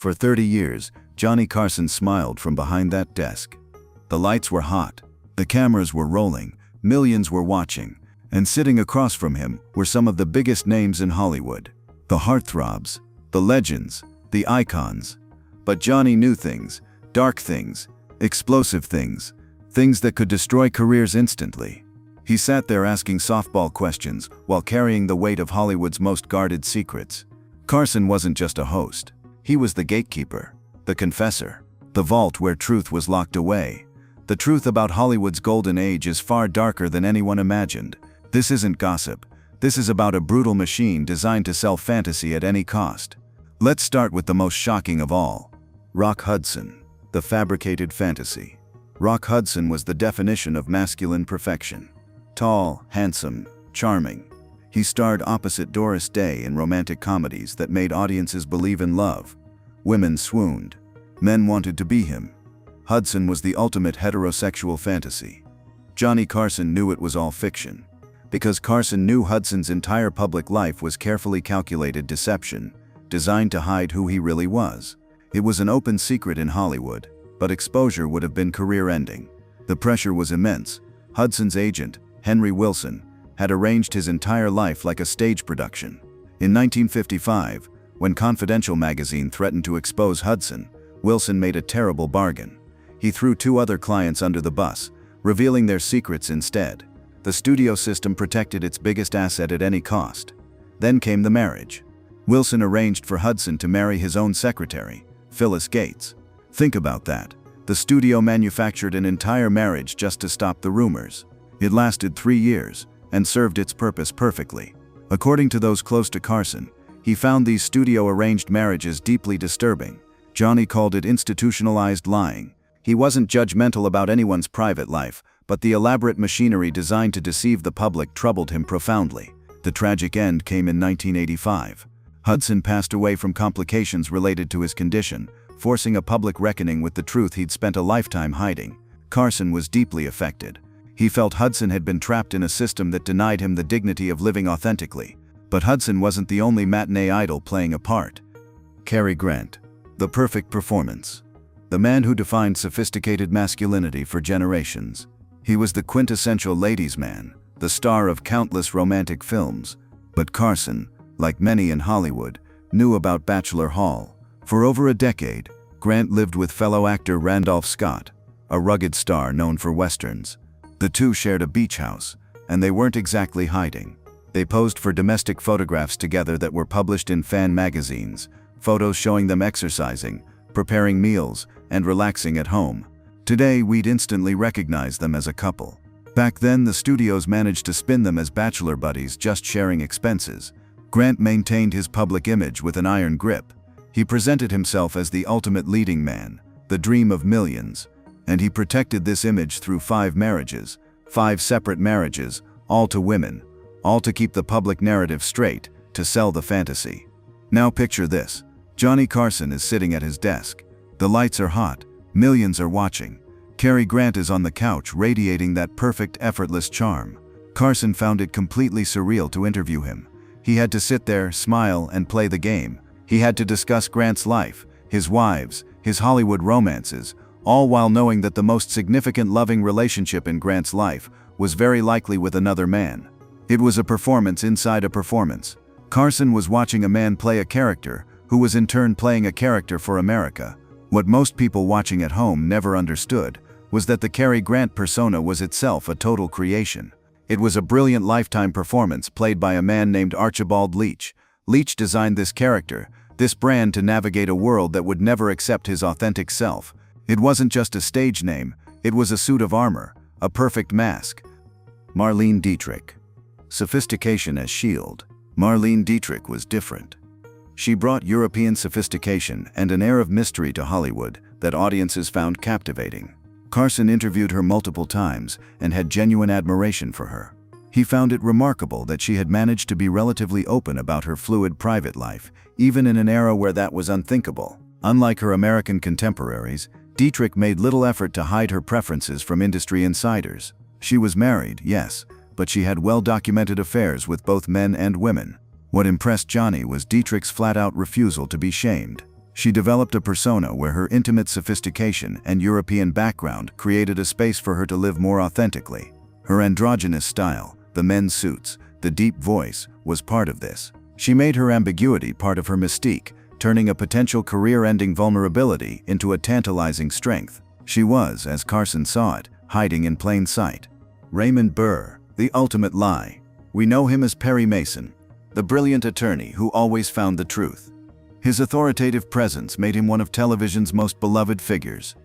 For 30 years, Johnny Carson smiled from behind that desk. The lights were hot, the cameras were rolling, millions were watching, and sitting across from him were some of the biggest names in Hollywood. The heartthrobs, the legends, the icons. But Johnny knew things, dark things, explosive things, things that could destroy careers instantly. He sat there asking softball questions while carrying the weight of Hollywood's most guarded secrets. Carson wasn't just a host. He was the gatekeeper, the confessor, the vault where truth was locked away. The truth about Hollywood's golden age is far darker than anyone imagined. This isn't gossip. This is about a brutal machine designed to sell fantasy at any cost. Let's start with the most shocking of all. Rock Hudson, the fabricated fantasy. Rock Hudson was the definition of masculine perfection. Tall, handsome, charming. He starred opposite Doris Day in romantic comedies that made audiences believe in love. Women swooned. Men wanted to be him. Hudson was the ultimate heterosexual fantasy. Johnny Carson knew it was all fiction. Because Carson knew Hudson's entire public life was carefully calculated deception, designed to hide who he really was. It was an open secret in Hollywood, but exposure would have been career-ending. The pressure was immense. Hudson's agent, Henry Wilson, had arranged his entire life like a stage production. In 1955, when Confidential magazine threatened to expose Hudson, Wilson made a terrible bargain. He threw 2 other clients under the bus, revealing their secrets instead. The studio system protected its biggest asset at any cost. Then came the marriage. Wilson arranged for Hudson to marry his own secretary, Phyllis Gates. Think about that. The studio manufactured an entire marriage just to stop the rumors. It lasted 3 years and served its purpose perfectly. According to those close to Carson, he found these studio-arranged marriages deeply disturbing. Johnny called it institutionalized lying. He wasn't judgmental about anyone's private life, but the elaborate machinery designed to deceive the public troubled him profoundly. The tragic end came in 1985. Hudson passed away from complications related to his condition, forcing a public reckoning with the truth he'd spent a lifetime hiding. Carson was deeply affected. He felt Hudson had been trapped in a system that denied him the dignity of living authentically. But Hudson wasn't the only matinee idol playing a part. Cary Grant, the perfect performance. The man who defined sophisticated masculinity for generations. He was the quintessential ladies' man, the star of countless romantic films. But Carson, like many in Hollywood, knew about Bachelor Hall. For over a decade, Grant lived with fellow actor Randolph Scott, a rugged star known for westerns. The two shared a beach house, and they weren't exactly hiding. They posed for domestic photographs together that were published in fan magazines, photos showing them exercising, preparing meals, and relaxing at home. Today, we'd instantly recognize them as a couple. Back then, the studios managed to spin them as bachelor buddies just sharing expenses. Grant maintained his public image with an iron grip. He presented himself as the ultimate leading man, the dream of millions. And he protected this image through 5 marriages, 5 separate marriages, all to women, all to keep the public narrative straight, to sell the fantasy. Now picture this. Johnny Carson is sitting at his desk. The lights are hot, millions are watching. Cary Grant is on the couch radiating that perfect, effortless charm. Carson found it completely surreal to interview him. He had to sit there, smile, and play the game. He had to discuss Grant's life, his wives, his Hollywood romances, all while knowing that the most significant loving relationship in Grant's life was very likely with another man. It was a performance inside a performance. Carson was watching a man play a character, who was in turn playing a character for America. What most people watching at home never understood was that the Cary Grant persona was itself a total creation. It was a brilliant lifetime performance played by a man named Archibald Leach. Leach designed this character, this brand, to navigate a world that would never accept his authentic self. It wasn't just a stage name, it was a suit of armor, a perfect mask. Marlene Dietrich. Sophistication as shield. Marlene Dietrich was different. She brought European sophistication and an air of mystery to Hollywood that audiences found captivating. Carson interviewed her multiple times and had genuine admiration for her. He found it remarkable that she had managed to be relatively open about her fluid private life, even in an era where that was unthinkable. Unlike her American contemporaries, Dietrich made little effort to hide her preferences from industry insiders. She was married, yes, but she had well-documented affairs with both men and women. What impressed Johnny was Dietrich's flat-out refusal to be shamed. She developed a persona where her intimate sophistication and European background created a space for her to live more authentically. Her androgynous style, the men's suits, the deep voice, was part of this. She made her ambiguity part of her mystique, turning a potential career-ending vulnerability into a tantalizing strength. She was, as Carson saw it, hiding in plain sight. Raymond Burr, the ultimate lie. We know him as Perry Mason, the brilliant attorney who always found the truth. His authoritative presence made him one of television's most beloved figures.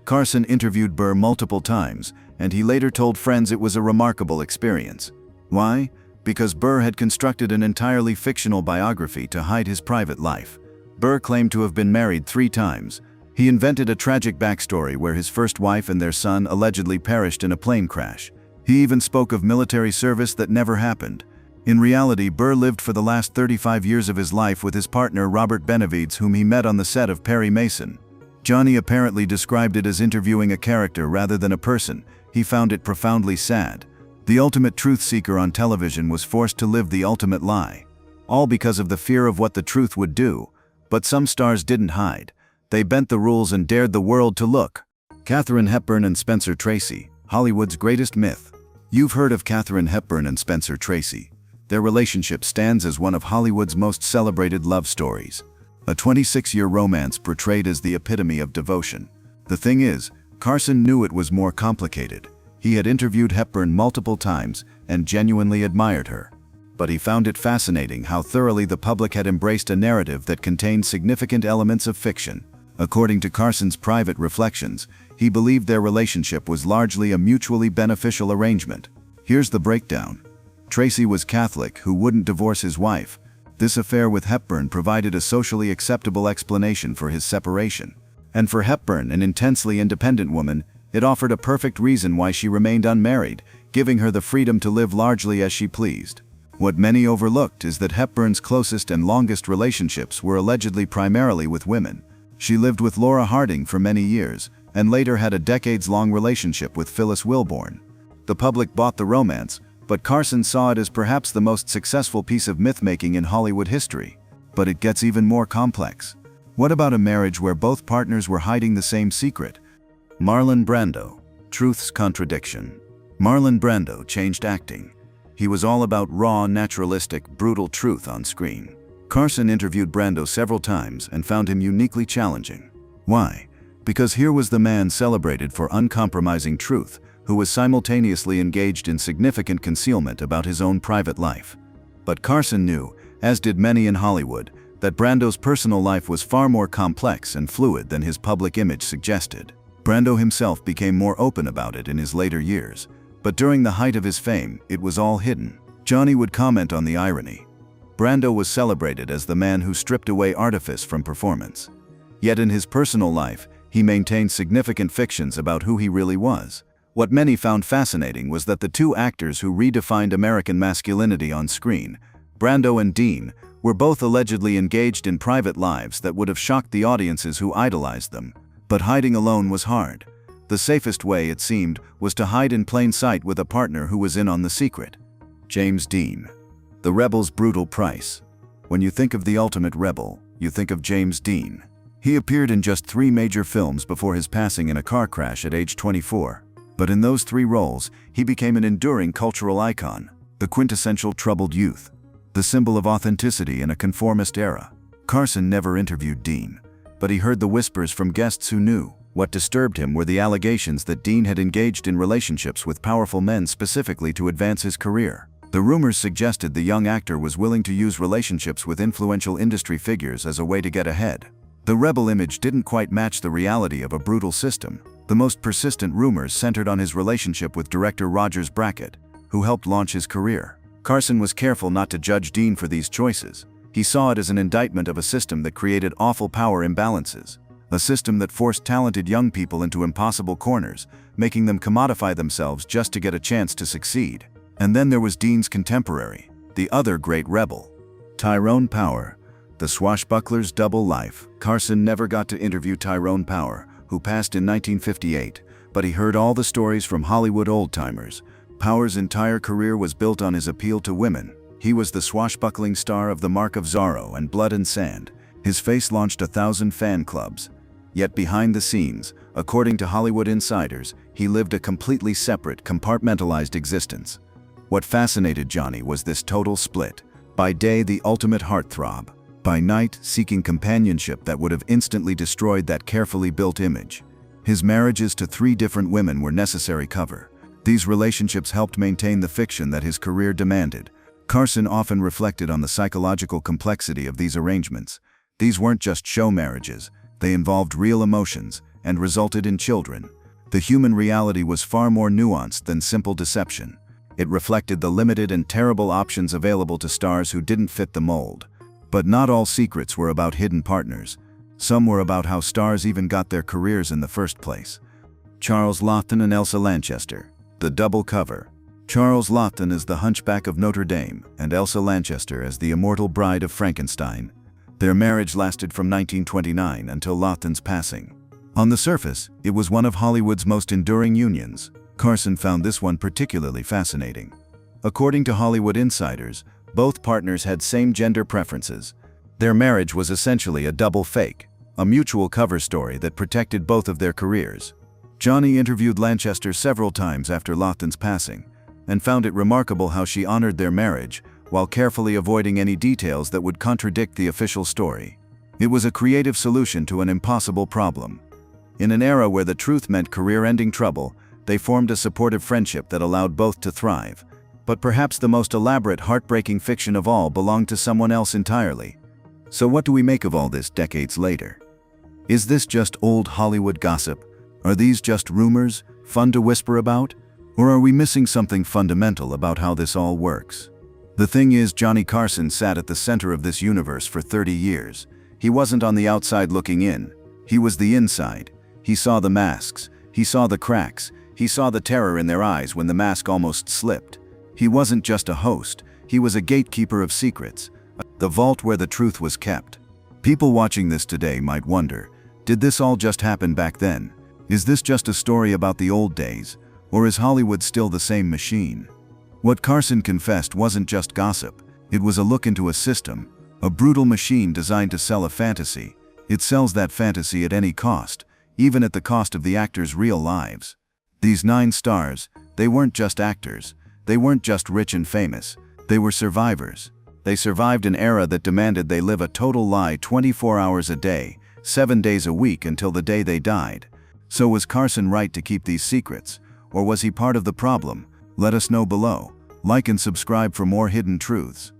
Carson interviewed Burr multiple times, and he later told friends it was a remarkable experience. Why? Because Burr had constructed an entirely fictional biography to hide his private life. Burr claimed to have been married 3 times. He invented a tragic backstory where his first wife and their son allegedly perished in a plane crash. He even spoke of military service that never happened. In reality, Burr lived for the last 35 years of his life with his partner Robert Benavides, whom he met on the set of Perry Mason. Johnny apparently described it as interviewing a character rather than a person. He found it profoundly sad. The ultimate truth seeker on television was forced to live the ultimate lie. All because of the fear of what the truth would do. But some stars didn't hide. They bent the rules and dared the world to look. Katharine Hepburn and Spencer Tracy, Hollywood's greatest myth. You've heard of Katharine Hepburn and Spencer Tracy. Their relationship stands as one of Hollywood's most celebrated love stories. A 26-year romance portrayed as the epitome of devotion. The thing is, Carson knew it was more complicated. He had interviewed Hepburn multiple times and genuinely admired her. But he found it fascinating how thoroughly the public had embraced a narrative that contained significant elements of fiction. According to Carson's private reflections, he believed their relationship was largely a mutually beneficial arrangement. Here's the breakdown. Tracy was Catholic who wouldn't divorce his wife. This affair with Hepburn provided a socially acceptable explanation for his separation. And for Hepburn, an intensely independent woman, it offered a perfect reason why she remained unmarried, giving her the freedom to live largely as she pleased. What many overlooked is that Hepburn's closest and longest relationships were allegedly primarily with women. She lived with Laura Harding for many years, and later had a decades-long relationship with Phyllis Wilborn. The public bought the romance, but Carson saw it as perhaps the most successful piece of myth-making in Hollywood history. But it gets even more complex. What about a marriage where both partners were hiding the same secret? Marlon Brando, truth's contradiction. Marlon Brando changed acting. He was all about raw, naturalistic, brutal truth on screen. Carson interviewed Brando several times and found him uniquely challenging. Why? Because here was the man celebrated for uncompromising truth, who was simultaneously engaged in significant concealment about his own private life. But Carson knew, as did many in Hollywood, that Brando's personal life was far more complex and fluid than his public image suggested. Brando himself became more open about it in his later years, but during the height of his fame, it was all hidden. Johnny would comment on the irony. Brando was celebrated as the man who stripped away artifice from performance. Yet in his personal life, he maintained significant fictions about who he really was. What many found fascinating was that the 2 actors who redefined American masculinity on screen, Brando and Dean, were both allegedly engaged in private lives that would have shocked the audiences who idolized them. But hiding alone was hard. The safest way, it seemed, was to hide in plain sight with a partner who was in on the secret. James Dean. The rebel's brutal price. When you think of the ultimate rebel, you think of James Dean. He appeared in just 3 major films before his passing in a car crash at age 24. But in those 3 roles, he became an enduring cultural icon, the quintessential troubled youth, the symbol of authenticity in a conformist era. Carson never interviewed Dean, but he heard the whispers from guests who knew. What disturbed him were the allegations that Dean had engaged in relationships with powerful men specifically to advance his career. The rumors suggested the young actor was willing to use relationships with influential industry figures as a way to get ahead. The rebel image didn't quite match the reality of a brutal system. The most persistent rumors centered on his relationship with director Rogers Brackett, who helped launch his career. Carson was careful not to judge Dean for these choices. He saw it as an indictment of a system that created awful power imbalances. A system that forced talented young people into impossible corners, making them commodify themselves just to get a chance to succeed. And then there was Dean's contemporary, the other great rebel, Tyrone Power. The swashbuckler's double life. Carson never got to interview Tyrone Power, who passed in 1958, but he heard all the stories from Hollywood old-timers. Power's entire career was built on his appeal to women. He was the swashbuckling star of The Mark of Zorro and Blood and Sand. His face launched 1,000 fan clubs. Yet behind the scenes, according to Hollywood insiders, he lived a completely separate, compartmentalized existence. What fascinated Johnny was this total split. By day, the ultimate heartthrob. By night, seeking companionship that would have instantly destroyed that carefully built image. His marriages to 3 different women were necessary cover. These relationships helped maintain the fiction that his career demanded. Carson often reflected on the psychological complexity of these arrangements. These weren't just show marriages. They involved real emotions and resulted in children. The human reality was far more nuanced than simple deception. It reflected the limited and terrible options available to stars who didn't fit the mold. But not all secrets were about hidden partners. Some were about how stars even got their careers in the first place. Charles Laughton and Elsa Lanchester. The double cover. Charles Laughton as the Hunchback of Notre Dame and Elsa Lanchester as the immortal Bride of Frankenstein. Their marriage lasted from 1929 until Laughton's passing. On the surface, it was one of Hollywood's most enduring unions. Carson found this one particularly fascinating. According to Hollywood insiders, both partners had same gender preferences. Their marriage was essentially a double fake, a mutual cover story that protected both of their careers. Johnny interviewed Lanchester several times after Laughton's passing, and found it remarkable how she honored their marriage while carefully avoiding any details that would contradict the official story. It was a creative solution to an impossible problem. In an era where the truth meant career-ending trouble, they formed a supportive friendship that allowed both to thrive. But perhaps the most elaborate, heartbreaking fiction of all belonged to someone else entirely. So what do we make of all this decades later? Is this just old Hollywood gossip? Are these just rumors, fun to whisper about? Or are we missing something fundamental about how this all works? The thing is, Johnny Carson sat at the center of this universe for 30 years. He wasn't on the outside looking in. He was the inside. He saw the masks. He saw the cracks. He saw the terror in their eyes when the mask almost slipped. He wasn't just a host. He was a gatekeeper of secrets, the vault where the truth was kept. People watching this today might wonder, did this all just happen back then? Is this just a story about the old days? Or is Hollywood still the same machine? What Carson confessed wasn't just gossip. It was a look into a system, a brutal machine designed to sell a fantasy. It sells that fantasy at any cost, even at the cost of the actors' real lives. These 9 stars, they weren't just actors. They weren't just rich and famous. They were survivors. They survived an era that demanded they live a total lie 24 hours a day, 7 days a week until the day they died. So was Carson right to keep these secrets? Or was he part of the problem? Let us know below. Like and subscribe for more hidden truths.